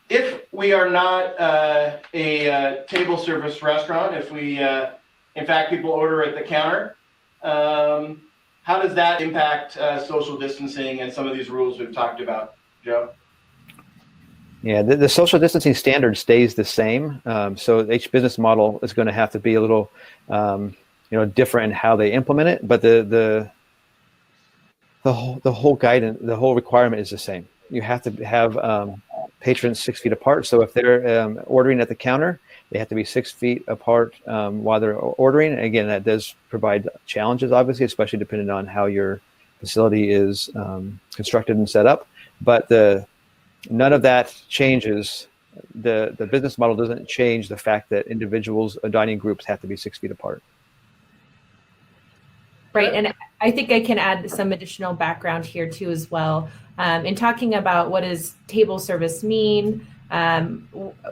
If we are not a table service restaurant, if we, in fact, people order at the counter, how does that impact social distancing and some of these rules we've talked about, Joe? Yeah, the social distancing standard stays the same. So each business model is going to have to be a little, different in how they implement it. But the whole guidance, the whole requirement is the same. You have to have patrons 6 feet apart. So if they're ordering at the counter, they have to be 6 feet apart while they're ordering. And again, that does provide challenges, obviously, especially depending on how your facility is constructed and set up. But none of that changes. The business model doesn't change the fact that individuals, dining groups, have to be 6 feet apart. Right, and I think I can add some additional background here too as well. In talking about what does table service mean,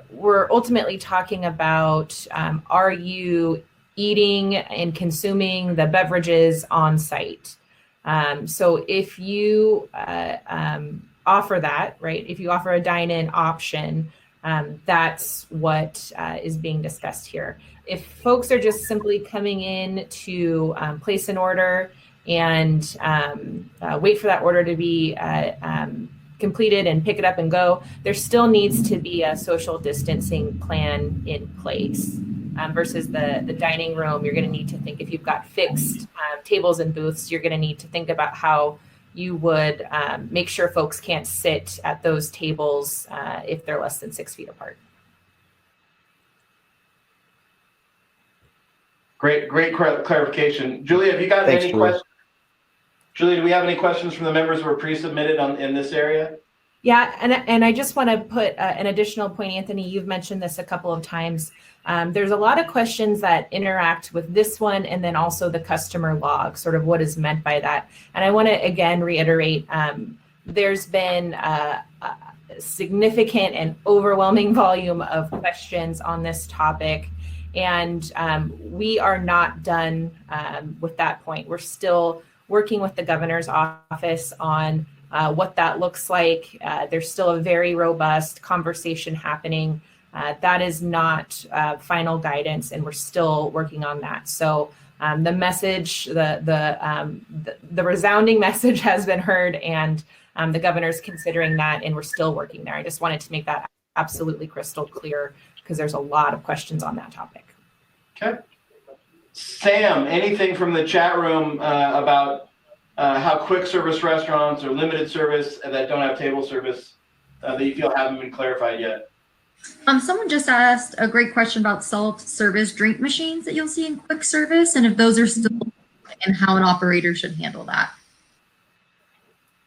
we're ultimately talking about are you eating and consuming the beverages on site? So if you offer that, right, if you offer a dine-in option, that's what is being discussed here. If folks are just simply coming in to place an order and wait for that order to be completed and pick it up and go, there still needs to be a social distancing plan in place. Versus the dining room, you're going to need to think, if you've got fixed tables and booths, you're going to need to think about how you would make sure folks can't sit at those tables if they're less than 6 feet apart. Great clarification. Julia, have you got any questions? Julia, do we have any questions from the members who were pre-submitted in this area? Yeah, and I just want to put an additional point, Anthony, you've mentioned this a couple of times. There's a lot of questions that interact with this one and then also the customer log, sort of what is meant by that. And I want to again reiterate, there's been a significant and overwhelming volume of questions on this topic. And we are not done with that point. We're still working with the governor's office on what that looks like. There's still a very robust conversation happening. That is not final guidance, and we're still working on that. So the message, the resounding message has been heard, and the governor's considering that, and we're still working there. I just wanted to make that absolutely crystal clear because there's a lot of questions on that topic. Okay. Sam, anything from the chat room about how quick service restaurants or limited service that don't have table service that you feel haven't been clarified yet? Someone just asked a great question about self-service drink machines that you'll see in quick service, and if those are still, and how an operator should handle that.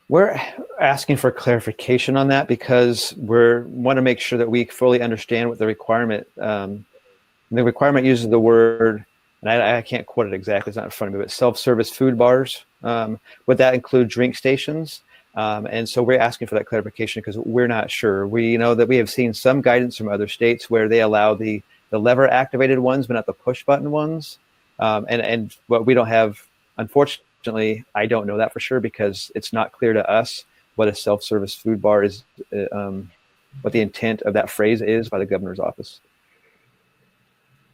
We're asking for clarification on that because we want to make sure that we fully understand what the requirement. The requirement uses the word, and I can't quote it exactly, it's not in front of me, but self-service food bars. Would that include drink stations? And so we're asking for that clarification because we're not sure. We know that we have seen some guidance from other states where they allow the lever activated ones, but not the push button ones. And what we don't have, unfortunately, I don't know that for sure because it's not clear to us what a self-service food bar is, what the intent of that phrase is by the governor's office.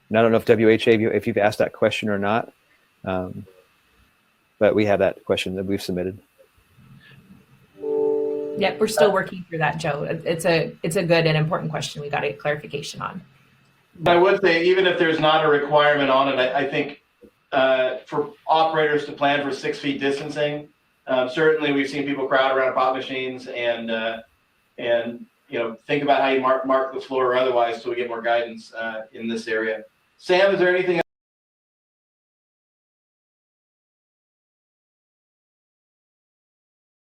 And I don't know if WHA, if you've asked that question or not, but we have that question that we've submitted. Yep, we're still working through that, Joe. It's a good and important question we got to get clarification on. But I would say, even if there's not a requirement on it, I think for operators to plan for 6 feet distancing, certainly we've seen people crowd around pop machines and think about how you mark the floor or otherwise so we get more guidance in this area. Sam, is there anything